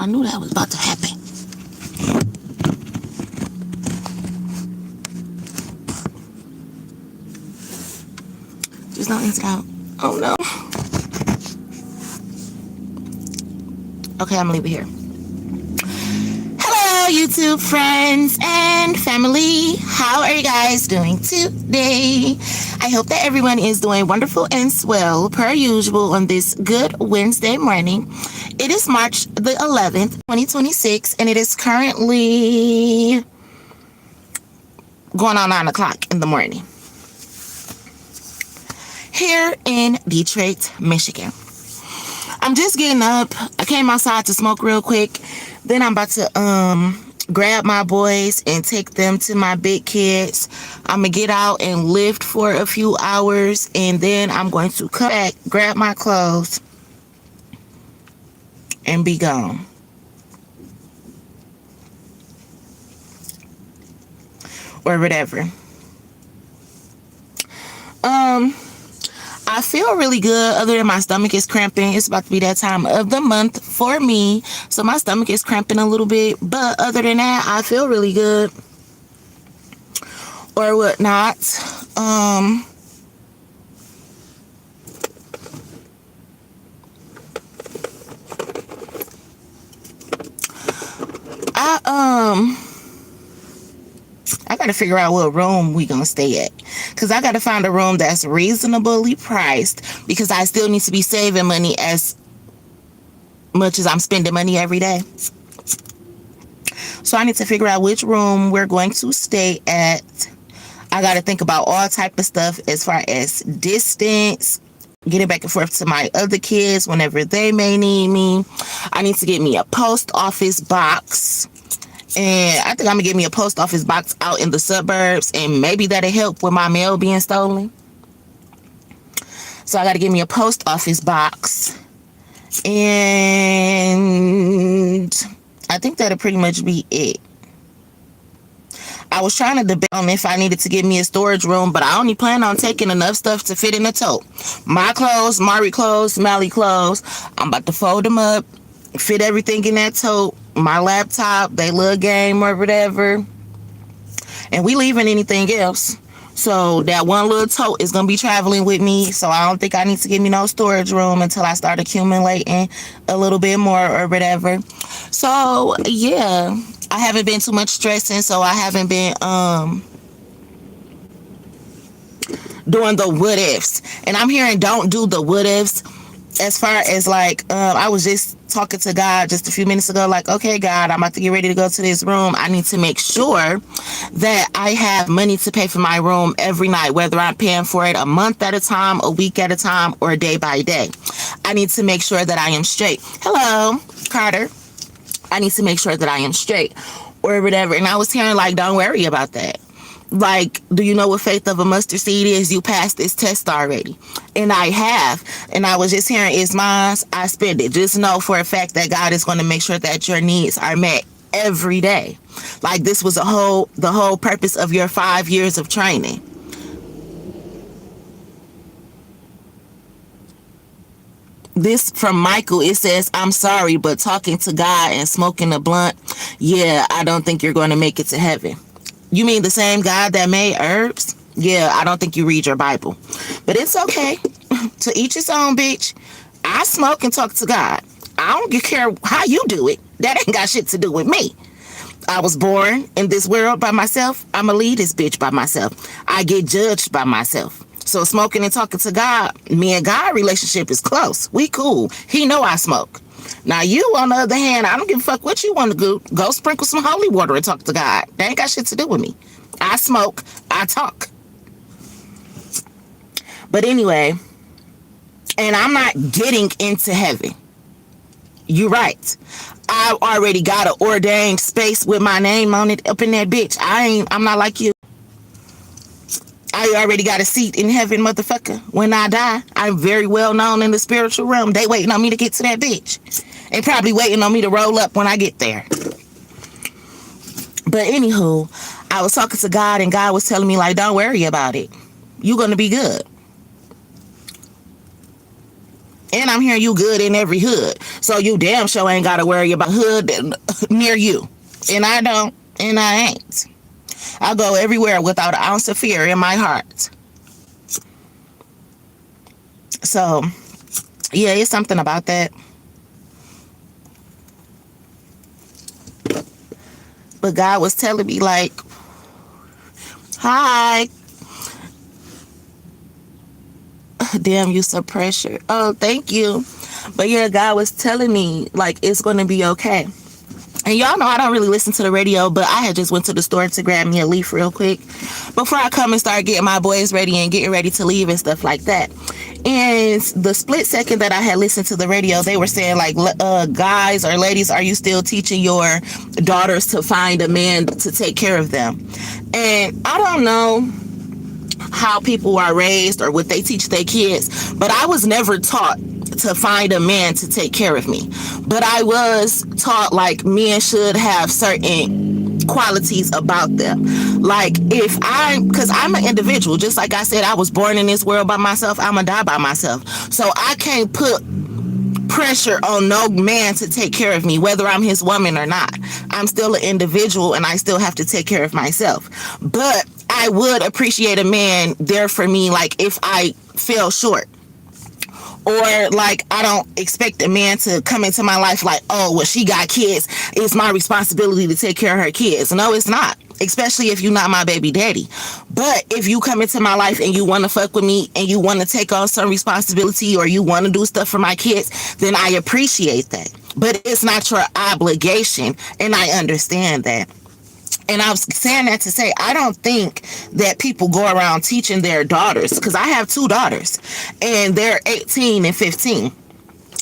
I knew that was about to happen. Just don't exit out. Oh no. Okay, I'm gonna leave it here. Hello, YouTube friends and family. How are you guys doing today? I hope that everyone is doing wonderful and swell per usual on this good Wednesday morning. It is March the 11th, 2026, and it is currently going on 9 o'clock in the morning here in Detroit, Michigan. I'm just getting up. I came outside to smoke real quick. Then I'm about to grab my boys and take them to my big kids. I'm gonna get out and lift for a few hours, and then I'm going to come back, grab my clothes, and be gone. Or whatever. I feel really good other than my stomach is cramping. It's about to be that time of the month for me, so my stomach is cramping a little bit, but other than that, I feel really good or whatnot. I gotta figure out what room we gonna stay at, because I gotta find a room that's reasonably priced, because I still need to be saving money as much as I'm spending money every day. So I need to figure out which room we're going to stay at. I gotta think about all type of stuff as far as distance, getting back and forth to my other kids whenever they may need me. I need to get me a post office box. And I think I'm gonna get me a post office box out in the suburbs, and maybe that'll help with my mail being stolen. So I gotta get me a post office box, and I think that'll pretty much be it. I was trying to debate on if I needed to get me a storage room, but I only plan on taking enough stuff to fit in a tote. My clothes, Mari clothes, Mally clothes, I'm about to fold them up, fit everything in that tote. My laptop, they little game or whatever, and we leaving anything else. So that one little tote is gonna be traveling with me, so I don't think I need to get me no storage room until I start accumulating a little bit more or whatever. So yeah, I haven't been too much stressing, so I haven't been doing the what ifs. And I'm hearing don't do the what ifs as far as like I was just talking to God just a few minutes ago, like, okay, God, I'm about to get ready to go to this room. I need to make sure that I have money to pay for my room every night, whether I'm paying for it a month at a time, a week at a time, or day by day. I need to make sure that I am straight. Hello, Carter. I need to make sure that I am straight or whatever. And I was hearing like, don't worry about that. Like, do you know what faith of a mustard seed is? You passed this test already. And I have. And I was just hearing, it's mine, I spend it. Just know for a fact that God is going to make sure that your needs are met every day. Like, this was the whole purpose of your 5 years of training. This from Michael, it says, I'm sorry, but talking to God and smoking a blunt, yeah, I don't think you're going to make it to heaven. You mean the same God that made herbs? Yeah, I don't think you read your Bible. But it's okay. To each his own, bitch. I smoke and talk to God. I don't care how you do it. That ain't got shit to do with me. I was born in this world by myself. I'ma leave this bitch by myself. I get judged by myself. So smoking and talking to God, me and God relationship is close. We cool. He know I smoke. Now you, on the other hand, I don't give a fuck what you want to do. Go sprinkle some holy water and talk to God. That ain't got shit to do with me. I smoke, I talk. But anyway, and I'm not getting into heaven. You're right. I already got an ordained space with my name on it up in that bitch. I'm not like you. I already got a seat in heaven, motherfucker. When I die, I'm very well known in the spiritual realm. They waiting on me to get to that bitch. And probably waiting on me to roll up when I get there. But anywho, I was talking to God, and God was telling me, like, don't worry about it. You're going to be good. And I'm hearing you good in every hood. So you damn sure ain't got to worry about hood near you. And I don't. And I ain't. I go everywhere without an ounce of fear in my heart. So, yeah, it's something about that. But God was telling me, like, hi. Damn, you so pressure. Oh, thank you. But yeah, God was telling me, like, it's going to be okay. And y'all know I don't really listen to the radio, but I had just went to the store to grab me a leaf real quick before I come and start getting my boys ready and getting ready to leave and stuff like that. And the split second that I had listened to the radio, they were saying, like, guys or ladies, are you still teaching your daughters to find a man to take care of them? And I don't know how people are raised or what they teach their kids, but I was never taught to find a man to take care of me. But I was taught, like, men should have certain qualities about them. Like, because I'm an individual, just like I said, I was born in this world by myself, I'm gonna die by myself. So I can't put pressure on no man to take care of me, whether I'm his woman or not. I'm still an individual and I still have to take care of myself. But I would appreciate a man there for me, like, if I fell short. Or, like, I don't expect a man to come into my life like, oh, well, she got kids, it's my responsibility to take care of her kids. No, it's not. Especially if you're not my baby daddy. But if you come into my life and you want to fuck with me and you want to take on some responsibility or you want to do stuff for my kids, then I appreciate that. But it's not your obligation, and I understand that. And I was saying that to say, I don't think that people go around teaching their daughters, because I have 2 daughters and they're 18 and 15.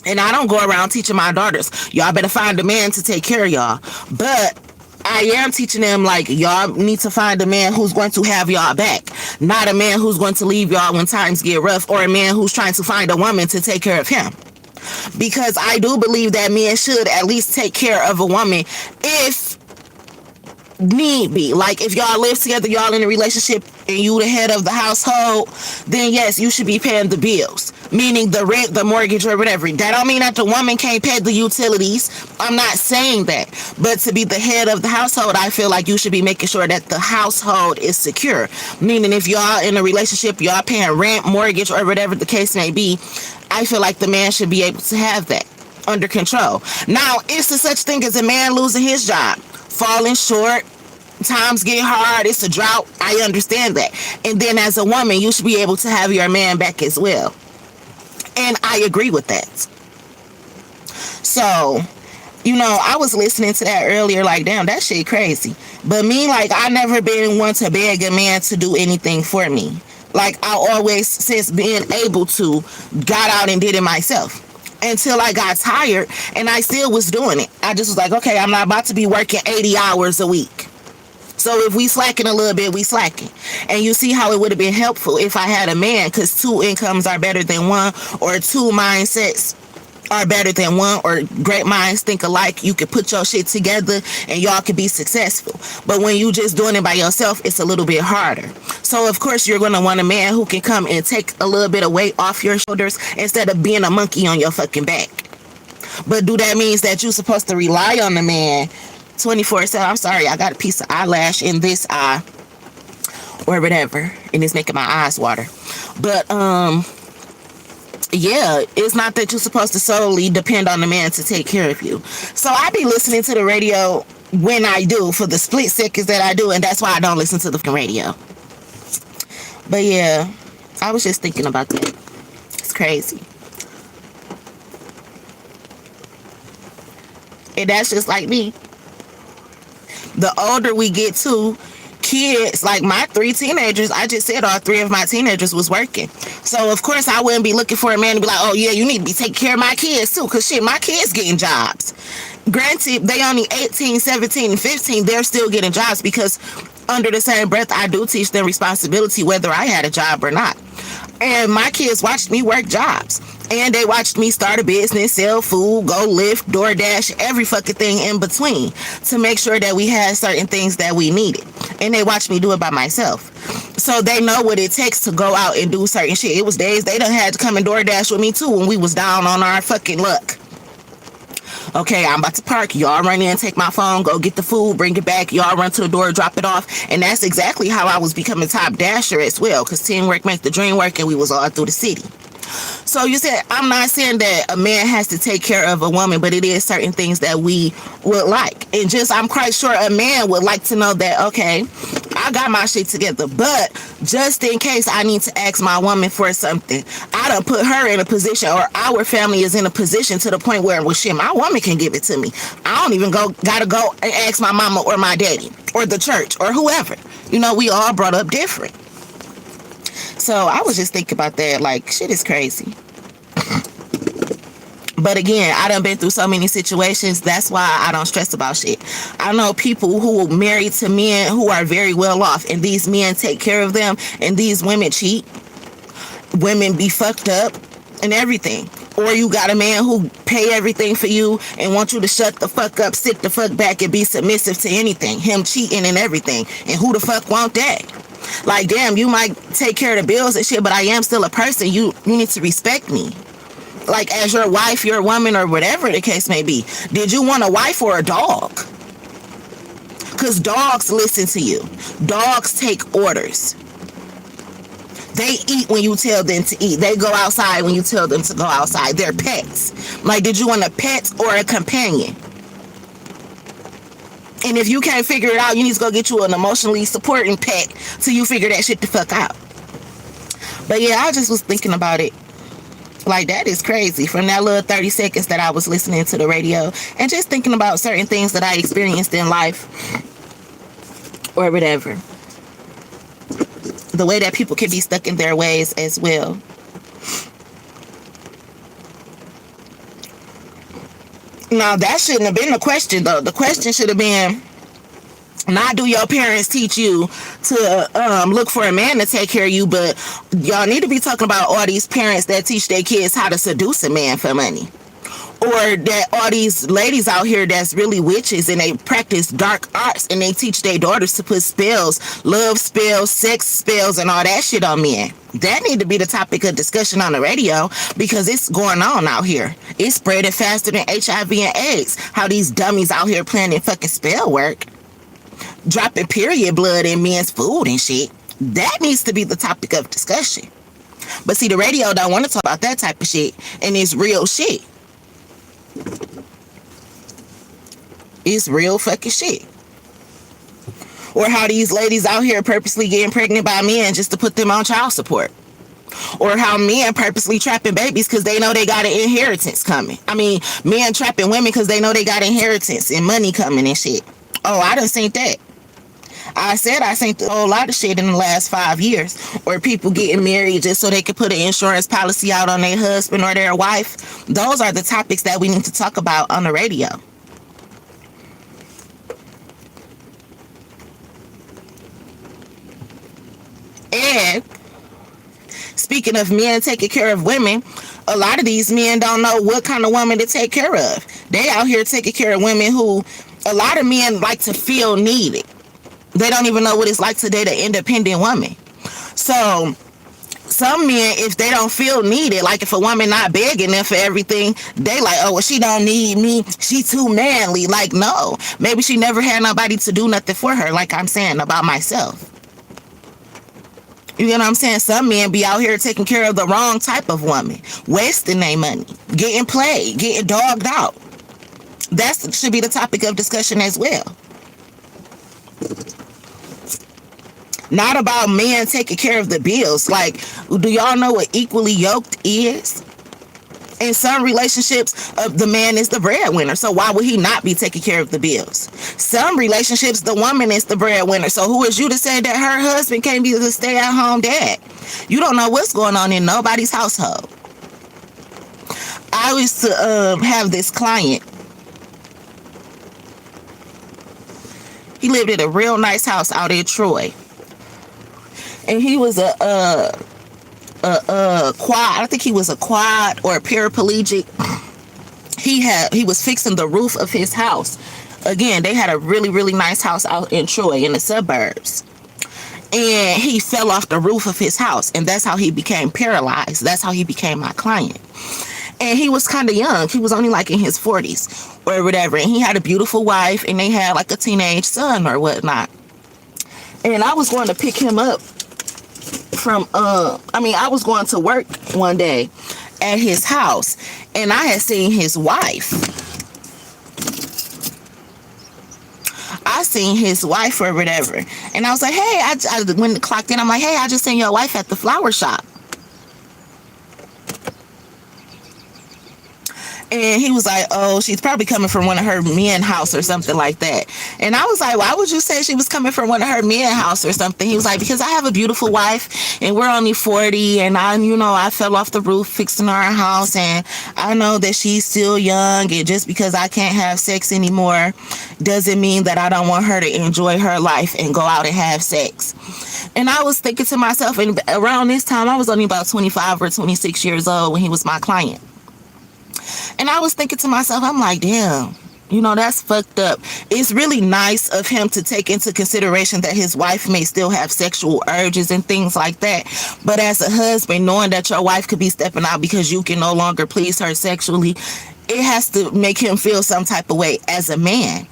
And I don't go around teaching my daughters, y'all better find a man to take care of y'all. But I am teaching them, like, y'all need to find a man who's going to have y'all back, not a man who's going to leave y'all when times get rough, or a man who's trying to find a woman to take care of him. Because I do believe that men should at least take care of a woman if need be. Like, if y'all live together, y'all in a relationship, and you the head of the household, then yes, you should be paying the bills, meaning the rent, the mortgage, or whatever. That don't mean that the woman can't pay the utilities. I'm not saying that. But to be the head of the household, I feel like you should be making sure that the household is secure. Meaning, if y'all in a relationship, y'all paying rent, mortgage, or whatever the case may be, I feel like the man should be able to have that under control. Now, is there such thing as a man losing his job, falling short, times get hard, it's a drought? I understand that. And then as a woman, you should be able to have your man back as well. And I agree with that. So, you know, I was listening to that earlier, like, damn, that shit crazy. But me, like, I never been one to beg a man to do anything for me. Like, I always, since being able to, got out and did it myself. Until I got tired, and I still was doing it. I just was like, okay, I'm not about to be working 80 hours a week. So if we slacking a little bit, we slacking. And you see how it would have been helpful if I had a man, because 2 incomes are better than one, or 2 mindsets are better than one, or great minds think alike. You could put your shit together and y'all could be successful. But when you just doing it by yourself, it's a little bit harder. So of course you're going to want a man who can come and take a little bit of weight off your shoulders instead of being a monkey on your fucking back. But do that means that you're supposed to rely on the man 24/7? I'm sorry, I got a piece of eyelash in this eye or whatever, and it's making my eyes water. But yeah, it's not that you're supposed to solely depend on the man to take care of you. So I be listening to the radio when I do, for the split seconds that I do, and that's why I don't listen to the radio. But yeah, I was just thinking about that. It's crazy. And that's just like me. The older we get to, kids, like my 3 teenagers, I just said all 3 of my teenagers was working. So of course I wouldn't be looking for a man to be like, oh yeah, you need to be taking care of my kids too, because shit, my kids getting jobs. Granted, they only 18, 17, and 15, they're still getting jobs, because under the same breath, I do teach them responsibility whether I had a job or not. And my kids watched me work jobs. And they watched me start a business, sell food, go Lyft, DoorDash, every fucking thing in between to make sure that we had certain things that we needed. And they watched me do it by myself. So they know what it takes to go out and do certain shit. It was days they done had to come and DoorDash with me too when we was down on our fucking luck. Okay, I'm about to park. Y'all run in, take my phone, go get the food, bring it back. Y'all run to the door, drop it off. And that's exactly how I was becoming top dasher as well, because teamwork makes the dream work, and we was all through the city. So you said, I'm not saying that a man has to take care of a woman, but it is certain things that we would like. And just, I'm quite sure a man would like to know that, okay, I got my shit together, but just in case I need to ask my woman for something, I done put her in a position, or our family is in a position to the point where, well, shit, my woman can give it to me. I don't even gotta go and ask my mama or my daddy or the church or whoever. You know, we all brought up different. So I was just thinking about that, like, shit is crazy. But again, I done been through so many situations. That's why I don't stress about shit. I know people who are married to men who are very well off, and these men take care of them, and these women cheat. Women be fucked up and everything. Or you got a man who pay everything for you and want you to shut the fuck up, sit the fuck back, and be submissive to anything. Him cheating and everything. And who the fuck want that? Like, damn, you might take care of the bills and shit, but I am still a person. You need to respect me. Like, as your wife, your woman, or whatever the case may be. Did you want a wife or a dog? Because dogs listen to you. Dogs take orders. They eat when you tell them to eat. They go outside when you tell them to go outside. They're pets. Like, did you want a pet or a companion? And if you can't figure it out, you need to go get you an emotionally supporting pet till you figure that shit the fuck out. But yeah, I just was thinking about it. Like, that is crazy. From that little 30 seconds that I was listening to the radio and just thinking about certain things that I experienced in life or whatever. The way that people can be stuck in their ways as well. Now, that shouldn't have been the question, though. The question should have been, not do your parents teach you to look for a man to take care of you, but y'all need to be talking about all these parents that teach their kids how to seduce a man for money. Or that all these ladies out here that's really witches and they practice dark arts and they teach their daughters to put spells, love spells, sex spells, and all that shit on men. That need to be the topic of discussion on the radio because it's going on out here. It's spreading faster than HIV and AIDS. How these dummies out here planning fucking spell work, dropping period blood in men's food and shit. That needs to be the topic of discussion. But see, the radio don't want to talk about that type of shit, and it's real shit. It's real fucking shit. Or how these ladies out here purposely getting pregnant by men just to put them on child support. Or how men purposely trapping babies because they know they got an inheritance coming. I mean, men trapping women because they know they got inheritance and money coming and shit. Oh, I done seen that. I said I seen a whole lot of shit in the last 5 years. Or people getting married just so they could put an insurance policy out on their husband or their wife. Those are the topics that we need to talk about on the radio. And speaking of men taking care of women, a lot of these men don't know what kind of woman to take care of. They out here taking care of women who, a lot of men like to feel needed. They don't even know what it's like to date an independent woman. So some men, if they don't feel needed, like if a woman not begging them for everything, they like, oh, well, she don't need me. She too manly. Like, no, maybe she never had nobody to do nothing for her. Like I'm saying about myself. You know what I'm saying? Some men be out here taking care of the wrong type of woman, wasting their money, getting played, getting dogged out. That should be the topic of discussion as well. Not about men taking care of the bills. Like, do y'all know what equally yoked is? In some relationships, the man is the breadwinner. So why would he not be taking care of the bills? Some relationships, the woman is the breadwinner. So who is you to say that her husband can't be the stay-at-home dad? You don't know what's going on in nobody's household. I used to have this client. He lived in a real nice house out in Troy. And he was a quad. I think he was a quad or a paraplegic. He was fixing the roof of his house. Again, they had a really, really nice house out in Troy in the suburbs. And he fell off the roof of his house. And that's how he became paralyzed. That's how he became my client. And he was kind of young. He was only like in his 40s or whatever. And he had a beautiful wife. And they had like a teenage son or whatnot. And I was going to pick him up from, I was going to work one day at his house. And I had seen his wife. Or whatever. And I was like, hey, when it clocked in, I'm like, hey, I just seen your wife at the flower shop. And he was like, oh, she's probably coming from one of her men house or something like that. And I was like, why would you say she was coming from one of her men house or something? He was like, because I have a beautiful wife and we're only 40 and I fell off the roof fixing our house and I know that she's still young and just because I can't have sex anymore doesn't mean that I don't want her to enjoy her life and go out and have sex. And I was thinking to myself, and around this time, I was only about 25 or 26 years old when he was my client. And I was thinking to myself, I'm like, damn, that's fucked up. It's really nice of him to take into consideration that his wife may still have sexual urges and things like that. But as a husband, knowing that your wife could be stepping out because you can no longer please her sexually, it has to make him feel some type of way as a man.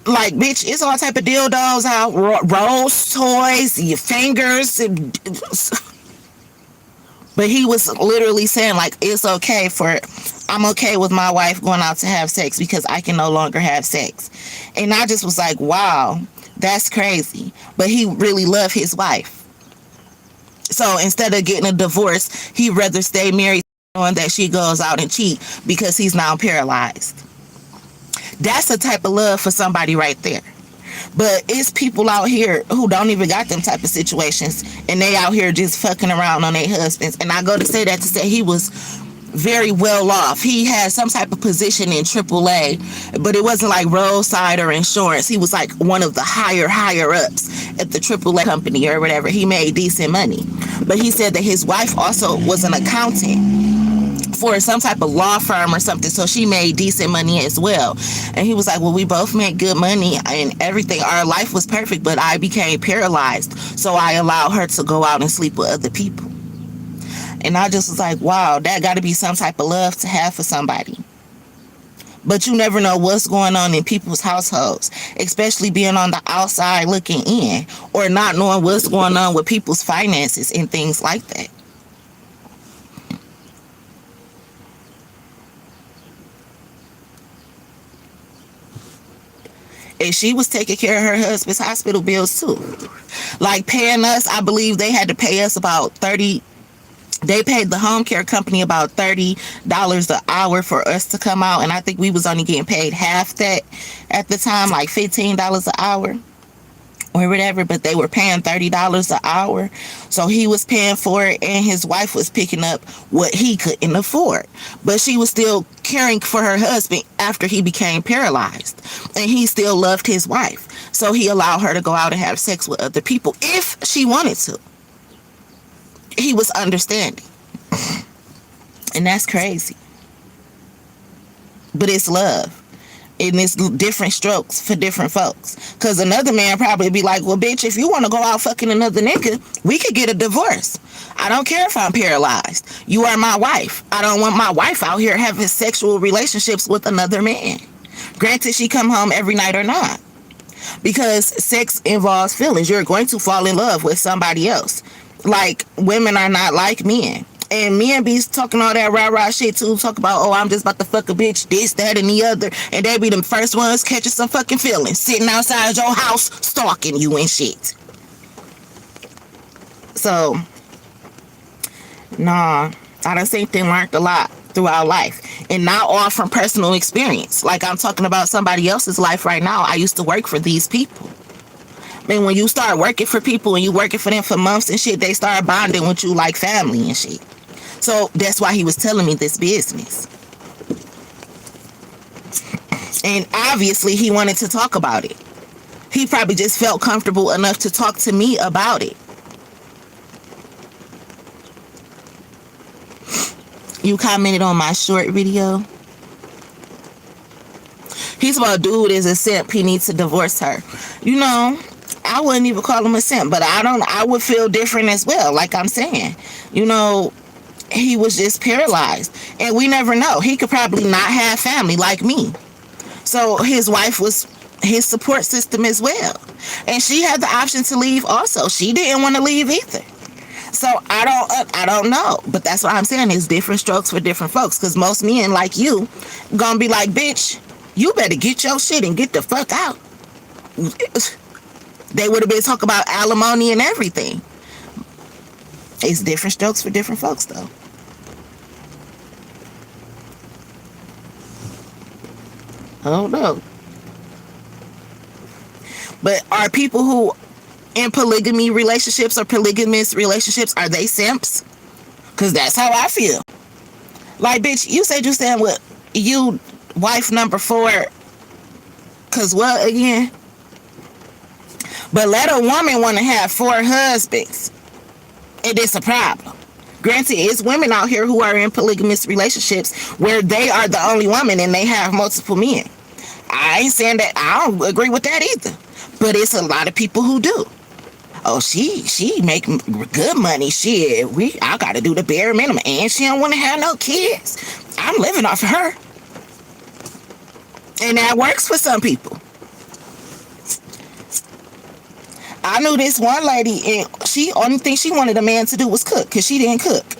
Like, bitch, it's all type of dildos out, rolls, toys, your fingers. But he was literally saying, like, I'm okay with my wife going out to have sex because I can no longer have sex. And I just was like, wow, that's crazy. But he really loved his wife. So instead of getting a divorce, he'd rather stay married knowing that she goes out and cheat because he's now paralyzed. That's the type of love for somebody right there. But it's people out here who don't even got them type of situations and they out here just fucking around on their husbands. And I go to say that to say he was very well off. He had some type of position in AAA, but it wasn't like roadside or insurance. He was like one of the higher ups at the AAA company or whatever. He made decent money. But he said that his wife also was an accountant for some type of law firm or something, so she made decent money as well. And he was like, well, we both made good money and everything. Our life was perfect, but I became paralyzed, so I allowed her to go out and sleep with other people. And I just was like, wow, that got to be some type of love to have for somebody. But you never know what's going on in people's households, especially being on the outside looking in or not knowing what's going on with people's finances and things like that. And she was taking care of her husband's hospital bills too. Like paying us, I believe they had to pay us about $30. They paid the home care company about $30 an hour for us to come out. And I think we was only getting paid half that at the time, like $15 an hour or whatever. But they were paying $30 an hour. So he was paying for it and his wife was picking up what he couldn't afford. But she was still caring for her husband after he became paralyzed. And he still loved his wife. So he allowed her to go out and have sex with other people if she wanted to. He was understanding. And that's crazy. But it's love. And it's different strokes for different folks. Because another man probably be like, well, bitch, if you want to go out fucking another nigga, we could get a divorce. I don't care if I'm paralyzed. You are my wife. I don't want my wife out here having sexual relationships with another man. Granted, she come home every night or not. Because sex involves feelings. You're going to fall in love with somebody else. Like, women are not like men. And men be talking all that rah-rah shit too. Talk about, oh, I'm just about to fuck a bitch, this, that, and the other. And they be the first ones catching some fucking feelings. Sitting outside your house, stalking you and shit. So, nah. I done seen and learned a lot throughout life. And not all from personal experience. Like, I'm talking about somebody else's life right now. I used to work for these people. And when you start working for people and you working for them for months and shit, they start bonding with you like family and shit. So that's why he was telling me this business. And obviously he wanted to talk about it. He probably just felt comfortable enough to talk to me about it. You commented on my short video. He's about, dude is a simp. He needs to divorce her. You know, I wouldn't even call him a simp, but I would feel different as well. Like I'm saying, you know, he was just paralyzed, and we never know. He could probably not have family like me. So his wife was his support system as well, and she had the option to leave also. She didn't want to leave either. So I don't know, but that's what I'm saying. It's different strokes for different folks, because most men like you gonna be like, bitch, you better get your shit and get the fuck out. They would have been talking about alimony and everything. It's different strokes for different folks, though. I don't know. But are people who in polygamy relationships or polygamous relationships, are they simps? Because that's how I feel. Like, bitch, you said you stand with you, wife number 4. Because what again? But let a woman want to have 4 husbands. It is a problem. Granted, it's women out here who are in polygamous relationships where they are the only woman and they have multiple men. I ain't saying that. I don't agree with that either. But it's a lot of people who do. Oh, she make good money. Shit, I gotta do the bare minimum, and she don't want to have no kids. I'm living off of her, and that works for some people. I knew this one lady, and she only thing she wanted a man to do was cook, because she didn't cook.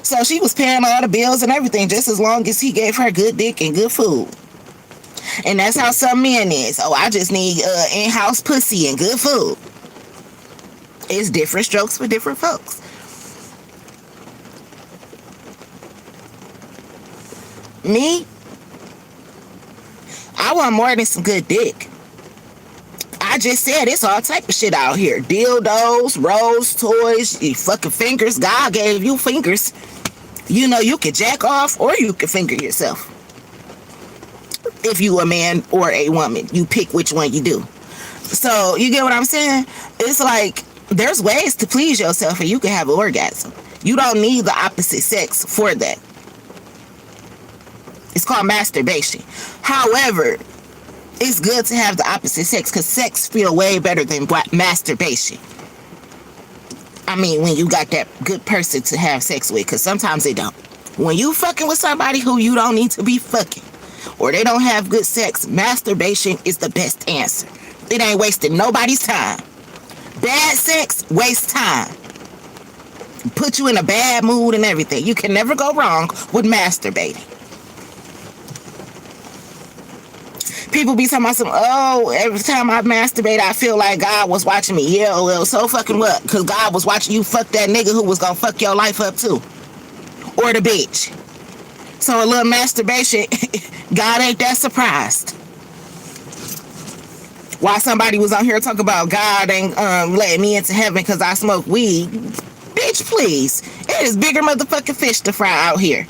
So she was paying all the bills and everything, just as long as he gave her good dick and good food. And that's how some men is. Oh, I just need in-house pussy and good food. It's different strokes for different folks. Me, I want more than some good dick. I just said it's all type of shit out here. Dildos, rose toys, you fucking fingers. God gave you fingers. You know, you could jack off or you could finger yourself. If you a man or a woman, you pick which one you do. So you get what I'm saying? It's like there's ways to please yourself and you can have an orgasm. You don't need the opposite sex for that. It's called masturbation. However, it's good to have the opposite sex because sex feel way better than masturbation. I mean, when you got that good person to have sex with, because sometimes they don't. When you fucking with somebody who you don't need to be fucking, or they don't have good sex, masturbation is the best answer. It ain't wasting nobody's time. Bad sex wastes time. Put you in a bad mood and everything. You can never go wrong with masturbating. People be talking about every time I masturbate, I feel like God was watching me. Yeah, well, so fucking what? Because God was watching you fuck that nigga who was going to fuck your life up too. Or the bitch. So a little masturbation, God ain't that surprised. Why somebody was on here talking about God ain't letting me into heaven because I smoke weed. Bitch, please. It is bigger motherfucking fish to fry out here.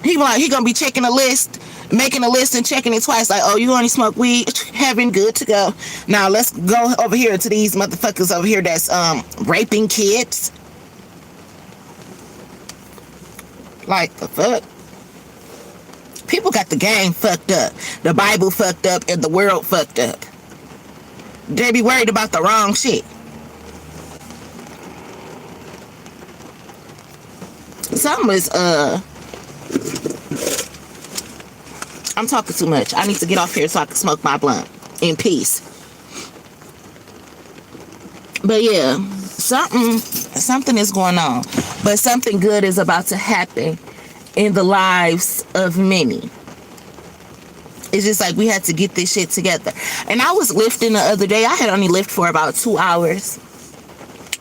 He gonna be checking a list, making a list and checking it twice. Like, oh, you only smoke weed? Heaven, good to go. Now let's go over here to these motherfuckers over here that's raping kids. Like, the fuck? People got the game fucked up. The Bible fucked up and the world fucked up. They be worried about the wrong shit. Something is, I'm talking too much. I need to get off here so I can smoke my blunt in peace. But yeah, something is going on. But something good is about to happen in the lives of many. It's just like we had to get this shit together. And I was lifting the other day. I had only lifted for about 2 hours.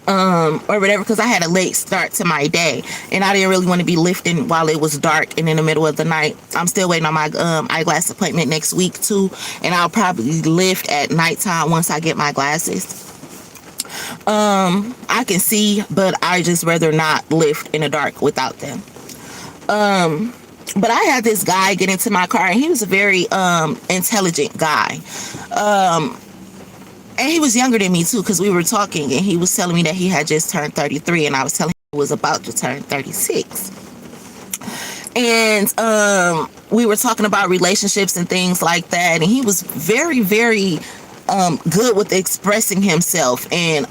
Or whatever, because I had a late start to my day. And I didn't really want to be lifting while it was dark and in the middle of the night. I'm still waiting on my eyeglass appointment next week too. And I'll probably lift at nighttime once I get my glasses. I can see, but I just rather not lift in the dark without them. But I had this guy get into my car, and he was a very intelligent guy. And he was younger than me too, because we were talking, and he was telling me that he had just turned 33, and I was telling him was about to turn 36. And we were talking about relationships and things like that, and he was very, very good with expressing himself and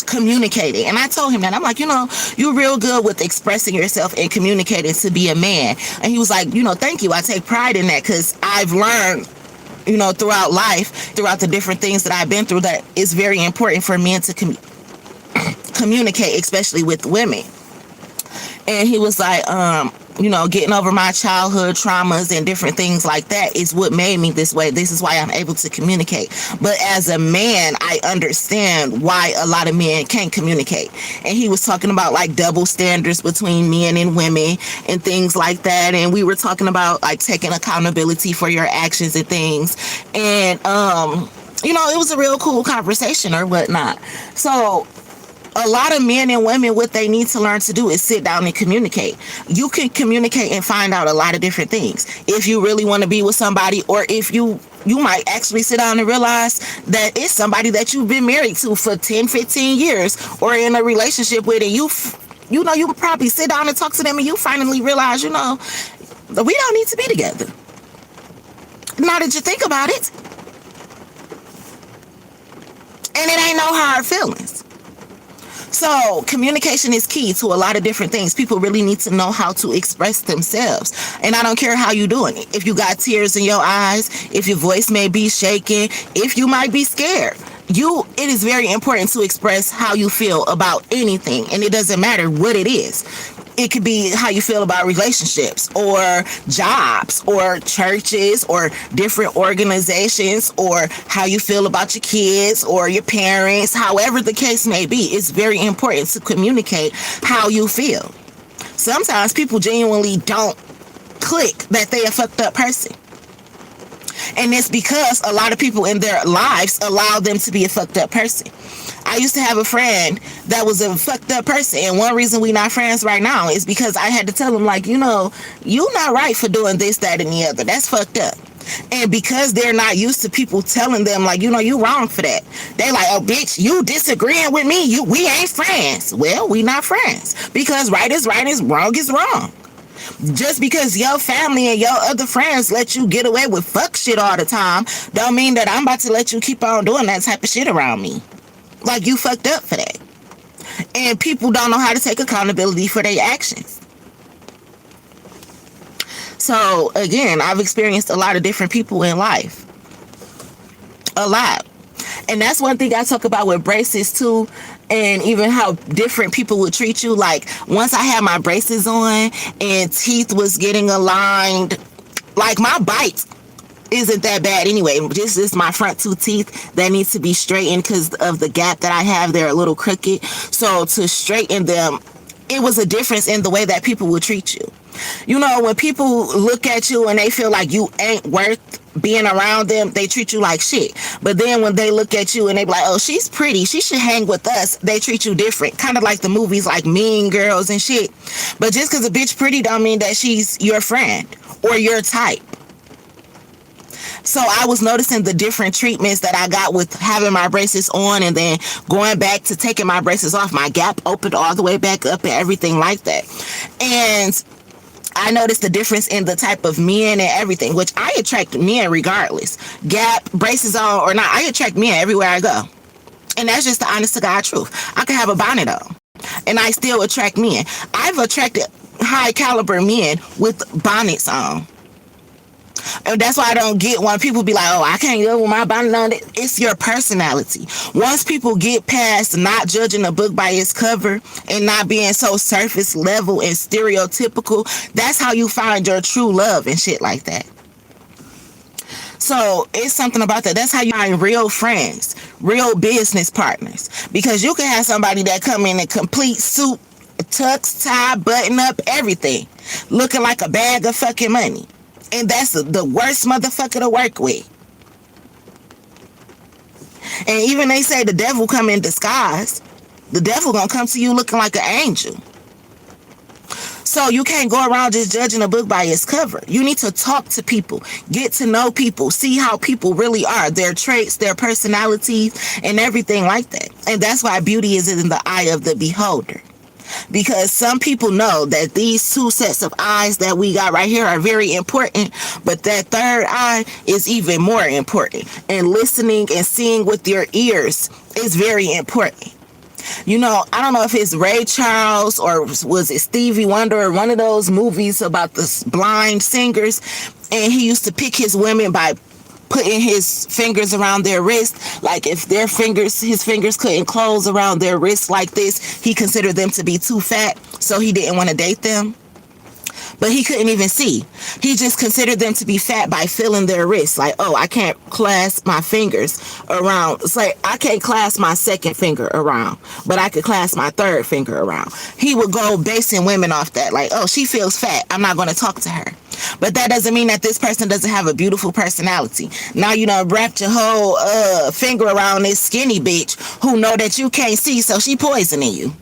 communicating. And I told him that, I'm like, you're real good with expressing yourself and communicating to be a man. And he was like, thank you, I take pride in that, because I've learned throughout life, throughout the different things that I've been through, that it's very important for men to communicate, especially with women. And he was like, getting over my childhood traumas and different things like that is what made me this way. This is why I'm able to communicate. But as a man, I understand why a lot of men can't communicate. And he was talking about like double standards between men and women and things like that. And we were talking about like taking accountability for your actions and things. And, it was a real cool conversation or whatnot. So a lot of men and women, what they need to learn to do is sit down and communicate. You can communicate and find out a lot of different things. If you really want to be with somebody, or if you might actually sit down and realize that it's somebody that you've been married to for 10, 15 years or in a relationship with, and you can probably sit down and talk to them, and you finally realize, we don't need to be together. Now that you think about it. And it ain't no hard feelings. So communication is key to a lot of different things. People really need to know how to express themselves. And I don't care how you're doing it. If you got tears in your eyes, if your voice may be shaking, if you might be scared, it is very important to express how you feel about anything. And it doesn't matter what it is. It could be how you feel about relationships or jobs or churches or different organizations, or how you feel about your kids or your parents. However the case may be, it's very important to communicate how you feel. Sometimes people genuinely don't click that they a fucked up person. And it's because a lot of people in their lives allow them to be a fucked up person. I used to have a friend that was a fucked up person, and one reason we not friends right now is because I had to tell him, like, you not right for doing this, that, and the other. That's fucked up. And because they're not used to people telling them, like, you wrong for that, they like, oh, bitch, you disagreeing with me, we ain't friends. Well, we not friends, because right is right and wrong is wrong. Just because your family and your other friends let you get away with fuck shit all the time, don't mean that I'm about to let you keep on doing that type of shit around me. Like, you fucked up for that. And people don't know how to take accountability for their actions. So, again, I've experienced a lot of different people in life. A lot. And that's one thing I talk about with braces, too. And even how different people would treat you. Like, once I had my braces on and teeth was getting aligned, like, my bite isn't that bad anyway. This is my front two teeth that needs to be straightened because of the gap that I have. They're a little crooked. So to straighten them, it was a difference in the way that people would treat you. When people look at you and they feel like you ain't worth being around them, they treat you like shit. But then when they look at you and they be like, oh, she's pretty, she should hang with us, they treat you different. Kind of like the movies like Mean Girls and shit. But just because a bitch pretty don't mean that she's your friend or your type. So I was noticing the different treatments that I got with having my braces on and then going back to taking my braces off. My gap opened all the way back up and everything like that. And I noticed the difference in the type of men and everything, which I attract men regardless. Gap, braces on or not, I attract men everywhere I go. And that's just the honest to God truth. I could have a bonnet on and I still attract men. I've attracted high caliber men with bonnets on. And that's why I don't get when people be like, oh, I can't go with my bonnet on. It's your personality. Once people get past not judging a book by its cover and not being so surface level and stereotypical, that's how you find your true love and shit like that. So it's something about that. That's how you find real friends, real business partners. Because you can have somebody that come in a complete suit, tux, tie, button up, everything, looking like a bag of fucking money. And that's the worst motherfucker to work with. And even they say the devil come in disguise. The devil gonna come to you looking like an angel. So you can't go around just judging a book by its cover. You need to talk to people, get to know people, see how people really are, their traits, their personalities, and everything like that. And that's why beauty is in the eye of the beholder. Because some people know that these two sets of eyes that we got right here are very important, but that third eye is even more important. And listening and seeing with your ears is very important. You know, I don't know if it's Ray Charles or was it Stevie Wonder or one of those movies about the blind singers, and he used to pick his women by putting his fingers around their wrist. Like if his fingers couldn't close around their wrist like this, he considered them to be too fat, so he didn't want to date them. But he couldn't even see. He just considered them to be fat by feeling their wrists. Like, oh, I can't clasp my fingers around. It's like, I can't clasp my second finger around, but I could clasp my third finger around. He would go basing women off that. Like, oh, she feels fat, I'm not going to talk to her. But that doesn't mean that this person doesn't have a beautiful personality. Now you know, wrapped your whole finger around this skinny bitch who know that you can't see, so she poisoning you.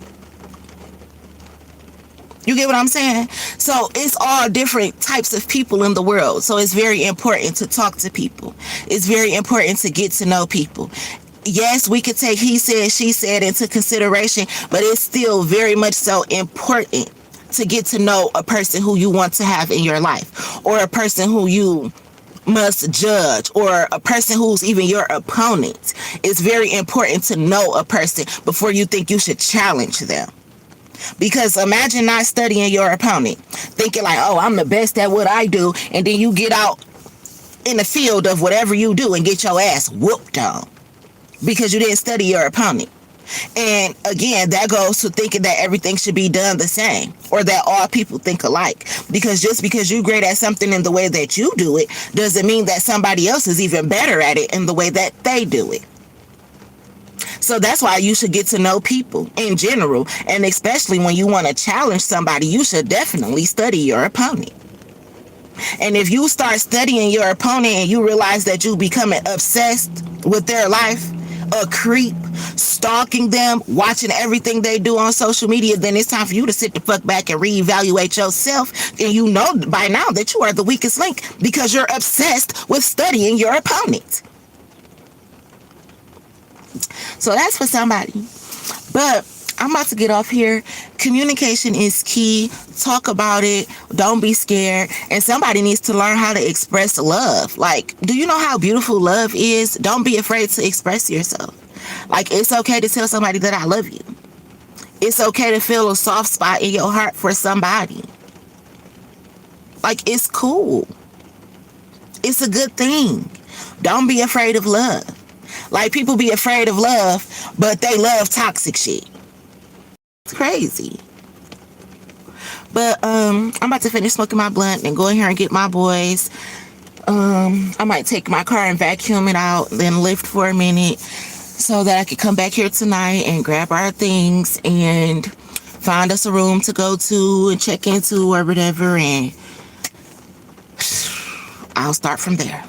You get what I'm saying? So it's all different types of people in the world. So it's very important to talk to people. It's very important to get to know people. Yes, we could take he said, she said into consideration, but it's still very much so important to get to know a person who you want to have in your life, or a person who you must judge, or a person who's even your opponent. It's very important to know a person before you think you should challenge them. Because imagine not studying your opponent, thinking like, oh, I'm the best at what I do, and then you get out in the field of whatever you do and get your ass whooped on because you didn't study your opponent. And again, that goes to thinking that everything should be done the same, or that all people think alike. Because just because you're great at something in the way that you do it doesn't mean that somebody else is even better at it in the way that they do it. So that's why you should get to know people in general, and especially when you want to challenge somebody, you should definitely study your opponent. And if you start studying your opponent and you realize that you're becoming obsessed with their life, a creep, stalking them, watching everything they do on social media, then it's time for you to sit the fuck back and reevaluate yourself. And you know by now that you are the weakest link because you're obsessed with studying your opponent. So that's for somebody. But I'm about to get off here. Communication is key. Talk about it. Don't be scared. And somebody needs to learn how to express love. Like, do you know how beautiful love is? Don't be afraid to express yourself. Like, it's okay to tell somebody that I love you. It's okay to feel a soft spot in your heart for somebody. Like, it's cool. It's a good thing. Don't be afraid of love. Like, people be afraid of love, but they love toxic shit. It's crazy. But I'm about to finish smoking my blunt and go in here and get my boys. I might take my car and vacuum it out, then lift for a minute so that I could come back here tonight and grab our things and find us a room to go to and check into or whatever, and I'll start from there.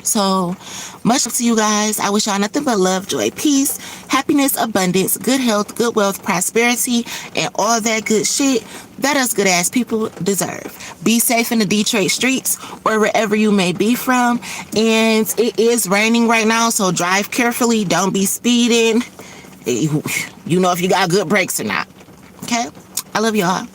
So much love to you guys. I wish y'all nothing but love, joy, peace, happiness, abundance, good health, good wealth, prosperity, and all that good shit that us good ass people deserve. Be safe in the Detroit streets or wherever you may be from. And it is raining right now, so drive carefully. Don't be speeding. You know if you got good brakes or not. Okay? I love y'all.